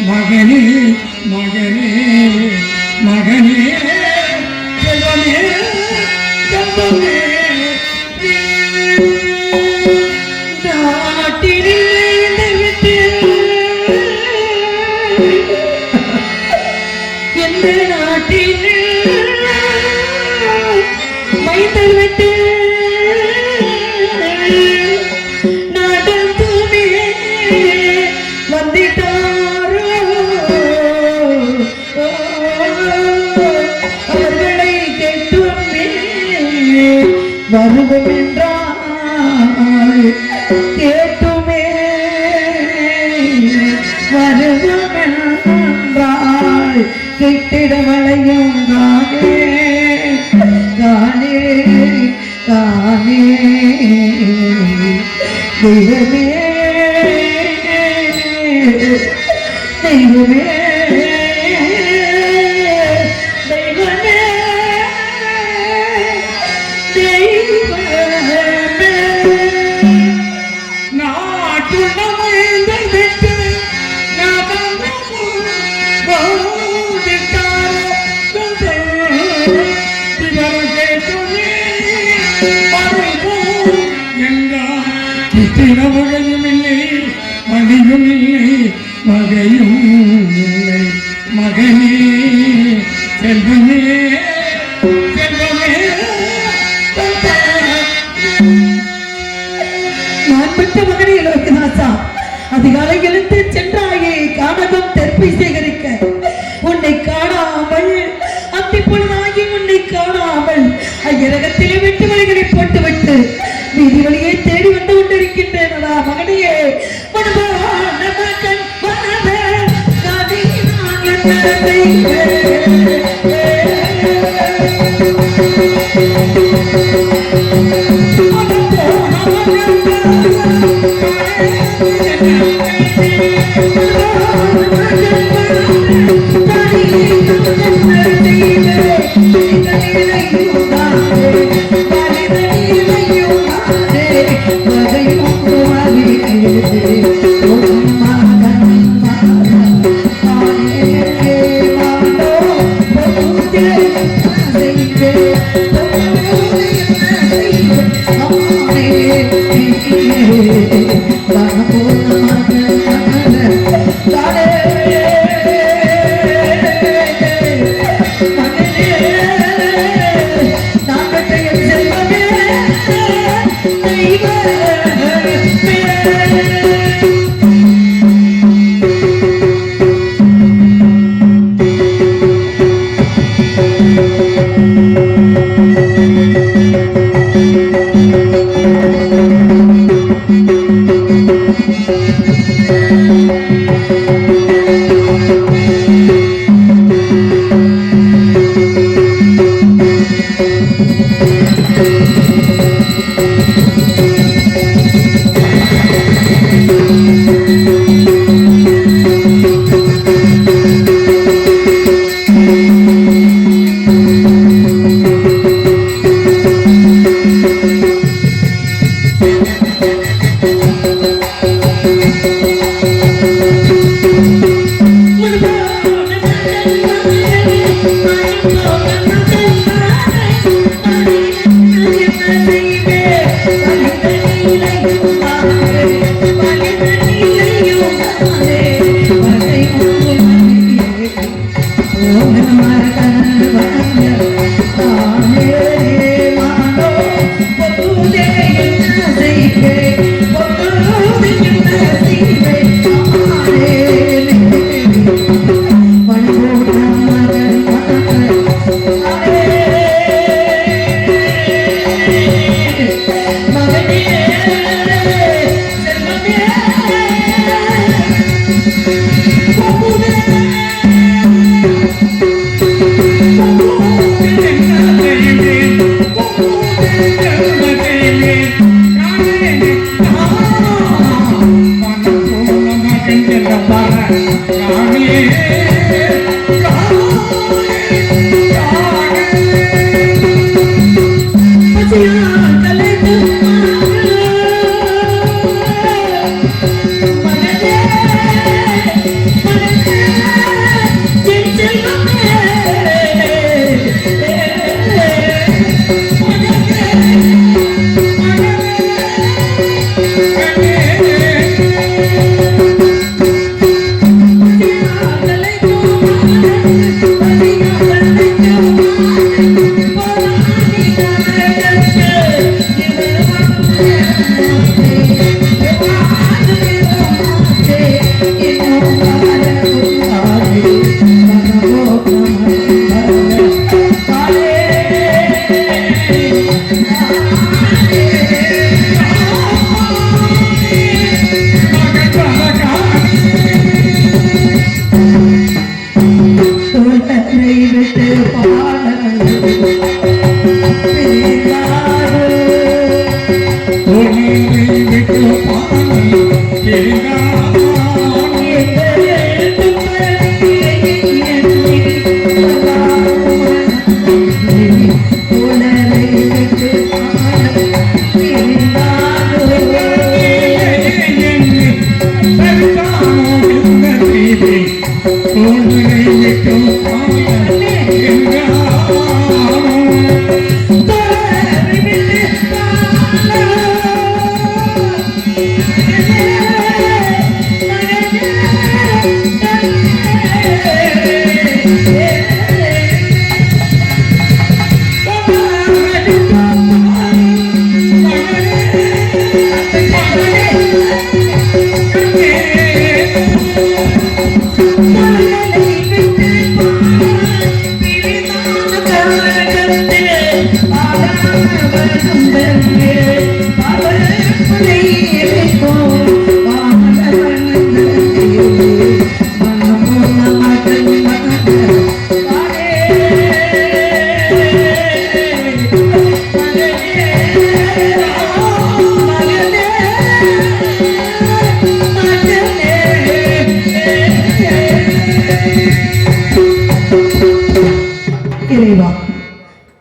மகனே மகனே மகனே செல்வமே செல்வமே எந்த நாட்டில் மைந்தர் விட்டு நடந்துமே வந்திட்டாரோ அவர்களை கேட்டுமே வருவோம் என்றால் கேட்டுமே வருவோம் என்றால் கிட்டிட வளையும் தானே தானே தானே தெய்வமே தெய்வமே தெய்வமே தெய்வமே நாட்டுள்ள விட்டு மகையும் இல்லை மடியும் இல்லை மகையும் இல்லை மகனே செல்வமே செல்வமே நான் பெற்ற மகனே லோகநாதா அதிகாலை எழுந்து சென்றாயே கானகம் தெற்பை சேகரிக்க உன்னை காணாமல் அத்திப்பொழுதாகி உன்னை காணாமல் ஐயரகத்திலே விட்டு வழிகளை போட்டுவிட்டு வீதி வழியை தேடி வந்து கொண்டிருக்கின்றேனடா மகனையே Thank you.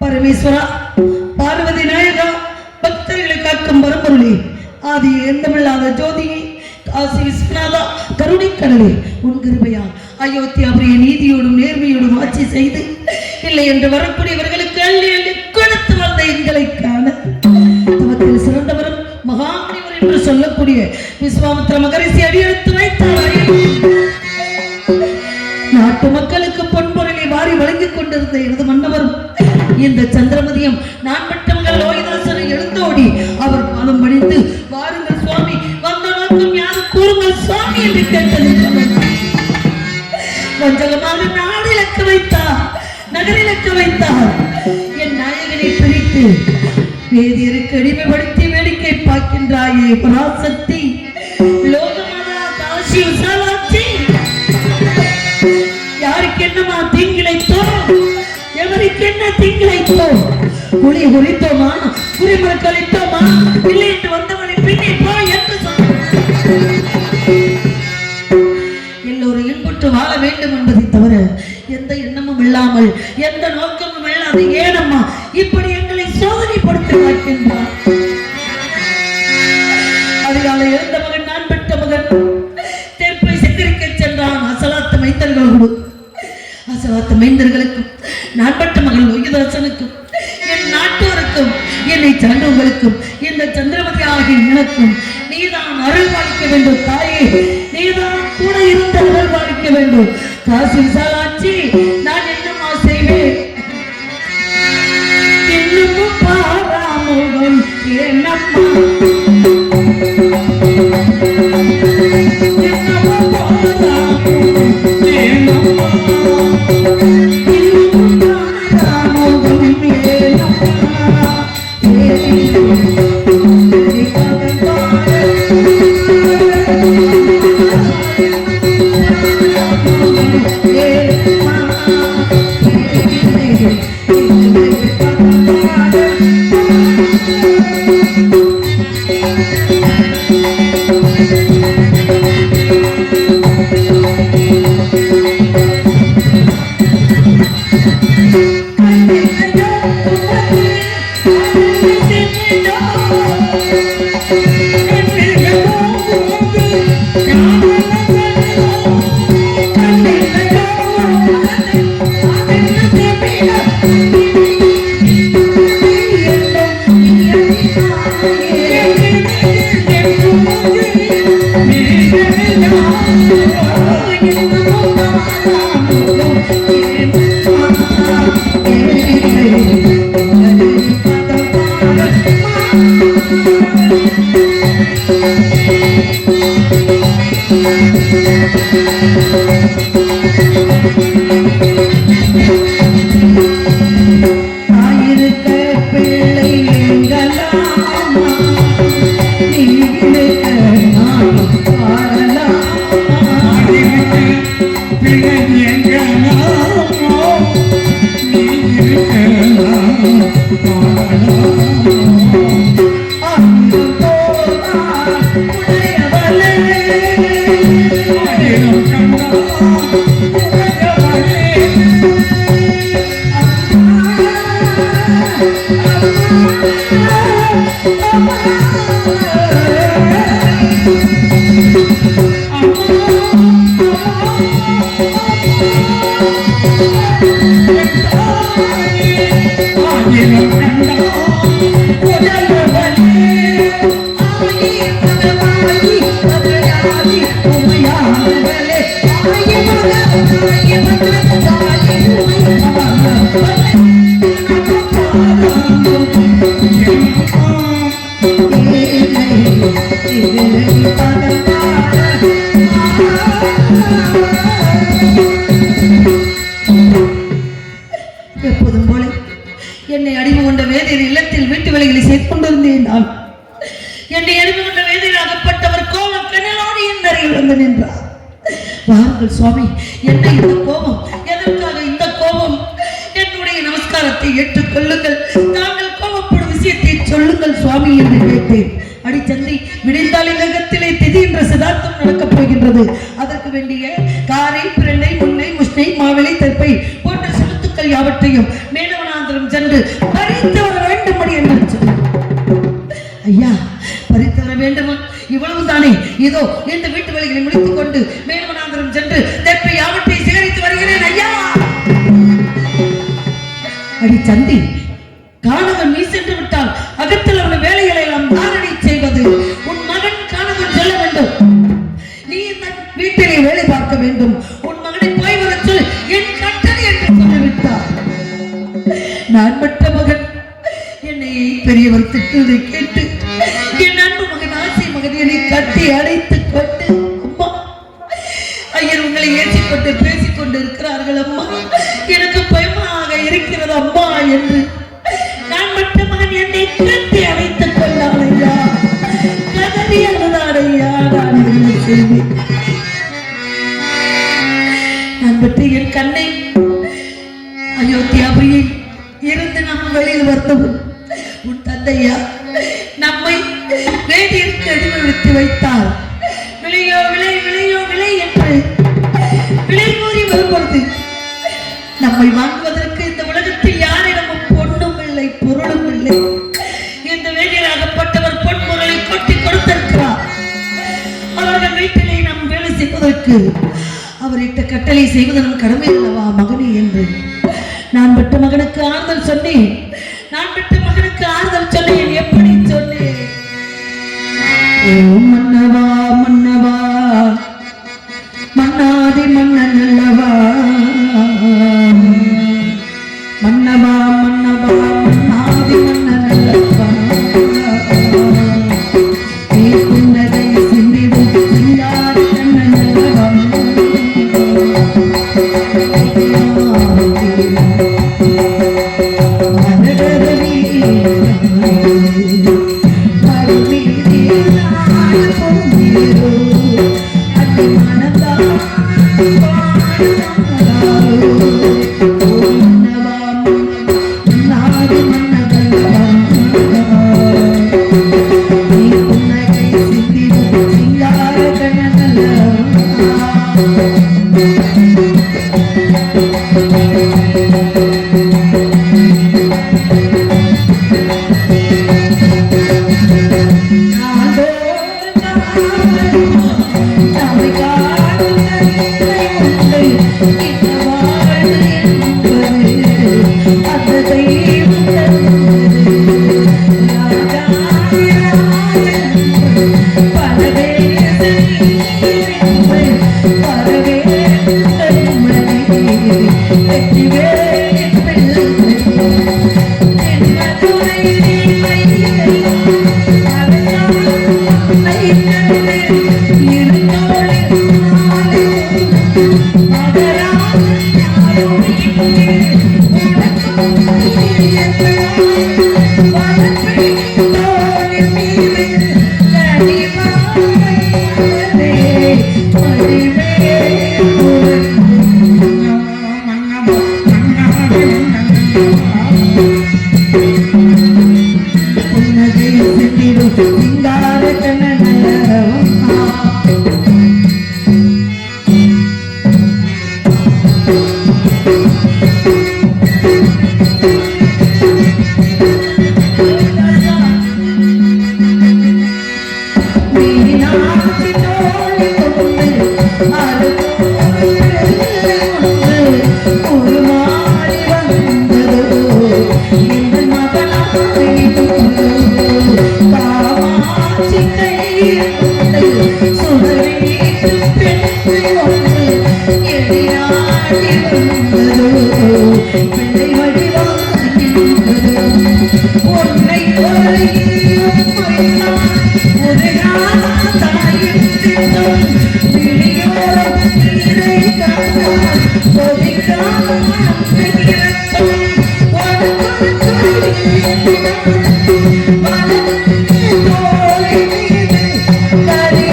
பரமேஸ்வரா, பார்வதி நாயகா, பக்தர்களை காக்கும் பரம்பொருளே, ஆதி எந்தமில்லாத ஜோதியே, காசி விஸ்வநாதா, கருணை கடலே, உன் கிருபையா அயோத்தியாபுரிய நீதியோடும் நேர்மையோடும் ஆட்சி செய்து இல்லை என்று வரக்கூடியவர்களுக்கு அள்ளி அள்ளி கொடுத்து வந்த எங்களை காண தவத்தில் சிறந்தவரும் மகாமுனிவர் என்று சொல்லக்கூடிய விஸ்வாமித்திர மகரிஷி அடியெடுத்து வைத்தார். நாட்டு மக்களுக்கு பொன்பொருளை வாரி வழங்கிக் கொண்டிருந்த எனது மன்னவரும் இந்த சந்திரமதியம் நான் மற்றவங்கள் லோகிதாசனை எழுந்தோடி அவர் பாதம் பணிந்து, வாருங்கள் சுவாமி, வந்த நோக்கம் யாது கூறுங்கள் சுவாமி என்று கேட்டது. வஞ்சகமாக நாடிலக்க வைத்தார், நகரிலக்க வைத்தார். என் நாயகனை பிரித்து வேதியருக்கு அடிமைப்படுத்தி வேடிக்கை பார்க்கின்றாயே பராசக்தி, லோகமாதா காசி விசாலாட்சி, யாருக்கு என்னமா தீங்கிழைத்தோ, எவருக்கு என்ன தீங்கிழைத்தோ, குழி குறித்தோமா, குறிமக்களித்தோமா, இல்லை என்று வந்தவனை பின்னே போ என்று எல்லோரும் இன்புற்று வாழ வேண்டும் என்பதை தவிர எந்த எண்ணமும் இல்லாமல் எந்த நோக்கமும் இல்லாது ஏனம்மா இப்படி எங்களை சோதனைப்படுத்தி பார்க்கின்றார். அதிகாலை எழுந்த மகன், நான் பெற்ற மகன் தெற்பை சித்தரிக்க சென்றான். அசலாத்து மைந்தர்களோடு அசலாத்து மைந்தர்களுக்கும் நான் பெற்ற மகன் லோகிதாசனுக்கும் என் நாட்டோருக்கும் என்னை சார்ந்தவர்களுக்கும் இந்த சந்திரமதி ஆகிய எனக்கும் நீதான் அருள் பாலிக்க வேண்டும் தாயே, நீதான் கூட இருந்து அருள் பாலிக்க வேண்டும். காசி விசாலாட்சி, நான் என்னமா செய்வேன்? இன்னமும் பாராமுகம் என்னம்மா, என்னமும் பாராமுகம் என்னம்மா, இன்னமும் பாராமுகம் என்னம்மா. அருகில் வந்து நின்றார். வாருங்கள் சுவாமி, என்ன இந்த கோபம்? எதற்காக இந்த கோபம்? என்னுடைய நமஸ்காரத்தை ஏற்றுக்கொள்ளுங்கள், தாங்கள் கோபப்படும் விஷயத்தை சொல்லுங்கள் சுவாமி என்று கேட்டேன். அடி சந்தி, விடிந்தால் இந்த இடத்திலே திதி என்ற சிதார்த்தம் நடக்கப் போகின்றது. அதற்கு வேண்டிய காரை, பிரணை, முன்னை, முஷ்ணை, மாவிளை, தெற்பை போன்ற சுருத்துக்கள் யாவற்றையும் மேலவனாந்திரம் சென்று பறித்து வர வேண்டும் என்று சொன்னார். ஐயா, பறித்து வர வேண்டும், இவ்வளவுதானே? இதோ இந்த வீட்டு வழிகளை முடித்துக் கொண்டு மேலவனாந்திரம் சென்று தெற்பை யாவற்றை சேகரித்து வருகிறேன் ஐயா. அடி சந்தி, காணவன் நீ சென்று விட்டால் அகத்தில் உள்ள வேலைகளை எல்லாம் தாரடி செய்வது. உன் மகன் காணவன் செல்ல வேண்டும், நீ இந்த வீட்டிலே வேலை பார்க்க வேண்டும். உன் மகனை போய் வர சொல், என் கட்டளை என்று சொல்லிவிட்டார். நான் பெற்ற மகன் என்னை பெரியவர் திட்டுவதை கேட்டு என் அன்பு மகன், ஆசை மகன் என்னை கட்டி அடைத்துக் கொண்டு, அம்மா ஐயர் உங்களை ஏற்றிக்கொண்டு பேசிக் கொண்டு இருக்கிறார்கள் அம்மா, எனக்கு பயமாக இருக்கிறது அம்மா என்று நான் மற்ற மகன் என்னை கட்டி அடைத்துக் கொண்டான் ஐயா. கதறி அழுதான் ஐயா. நான் என்ன செய்வேன்? நான் பற்றி என் கண்ணை அயோத்தியாபுரியில் இருந்து நம்ம வெளியில் வந்தவன் உன் தந்தையா நம்மை வேதியிற்கு அடிமை விட்டு வைத்தார். விளையோ விளை, விளையோ விளை என்று விளை கூறி வரும்பொழுது நம்மை வாங்குவதற்கு இந்த உலகத்தில் யாரிடமும் பொண்ணும் இல்லை, பொருளும் இல்லை. இந்த வேதியராகப்பட்டவர் பொன்முறையை கொட்டி கொடுத்திருக்கிறார். அவர்கள் வீட்டிலே நாம் வேலை செய்வதற்கு அவரிட்ட கட்டளை செய்வதன் கடமை அல்லவா மகனே என்று நான் பெற்ற மகனுக்கு ஆறுதல் சொன்னேன். நான் பெற்ற மகனுக்கு ஆறுதல் சொன்னேன். எப்படி சொன்னேன்? ஓ மன்னவா மன்னவா, மன்னாதி மன்னன் அல்லவா, மன்னவா மன்னவா, மன்னாதி மன்னன் அல்லவா, புன்னகை சிந்திடும் சிங்கார கண்ணன் அல்லவா, Bye.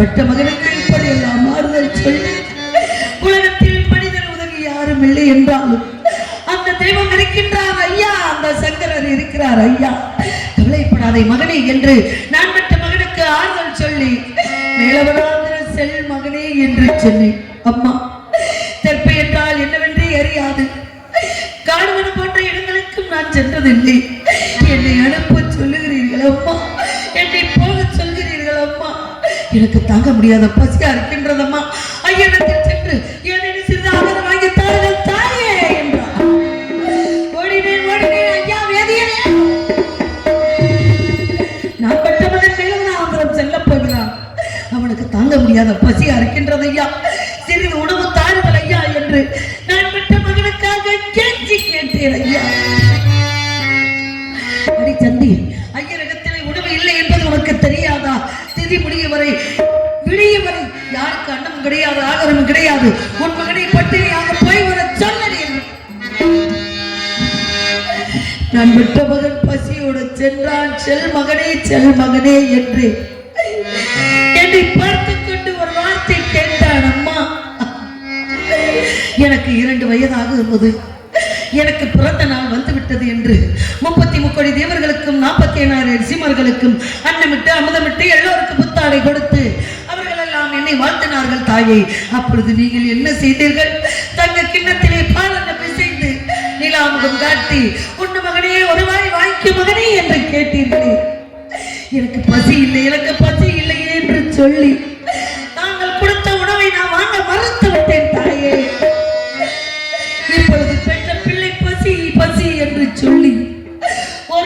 பெற்ற மகனுக்கு இப்படி எல்லாம் மாறுதல் சொல்லி உலகத்தில் மனிதன் உதவி யாரும் இல்லை என்றாலும் அந்த தெய்வம் இருக்கின்றார் ஐயா, அந்த சங்கரர் இருக்கிறார் ஐயா, கவலைப்படாதே மகனே என்று நான் பெற்ற மகனுக்கு ஆறுதல் சொல்லி மேலவராந்திர செல் மகனே என்று சொன்னேன். அம்மா, தெற்பை என்றால் என்னவென்று அறியாது, காடுவன போன்ற இடங்களுக்கும் நான் சென்றதில்லை. என்னை அனுப்ப சொல்லுகிறீர்கள் அம்மா, என்னை போக சொல்கிறீர்கள் அம்மா, எனக்கு தாங்க முடியாத பசியா இருக்கின்றதம்மா, ஐயனத்தில் சென்று என்னை சிறிது ஆதரவு வாங்கி தாருங்கள் தாயே என்றார். ஓடினேன் ஐயா வேதியனே, நான் பெற்ற மகன் மேலவனாந்திரம் செல்ல போகிறான், அவனுக்கு தாங்க முடியாத பசியா இருக்கின்றது ஐயா, சிறிது உணவு தாருங்கள் ஐயா என்று நான் பெற்ற மகனுக்காக கெஞ்சி கேட்டேன் ஐயா. அடி சந்தி, ஐயரகத்திலே உணவு இல்லை என்பது உனக்கு தெரியாதா? திதி முடிய வரை விடிய வரை யாருக்கு அன்னமும் கிடையாது, ஆகாரமும் கிடையாது, உன் மகனை பட்டினியாக போய் வர சொல்லடி. நான் பெற்ற மகன் பசியோடு சென்றான். செல் மகனே என்று என்னை பார்த்து கொண்டு ஒரு வார்த்தை கேட்டான். அம்மா, எனக்கு 2 வயதாக இருந்தது, எனக்கு பிறந்த நாள் வந்துவிட்டது என்று 33 தேவர்களுக்கும் 47 ரிஷிமார்களுக்கும் அன்னமிட்டு அமுதமிட்டு எல்லோருக்கும் புத்தாடை கொடுத்து அவர்கள் எல்லாம் என்னை வாழ்த்தினார்கள் தாயே. அப்பொழுது நீங்கள் என்ன செய்தீர்கள்? தங்க கிண்ணத்திலே பாலனை பிசைந்து நிலாமுகம் காட்டி உன் மகனே ஒரு வாய் வாய்க்கு மகனே என்று கேட்டீர்களே. எனக்கு பசி இல்லை என்று சொல்லி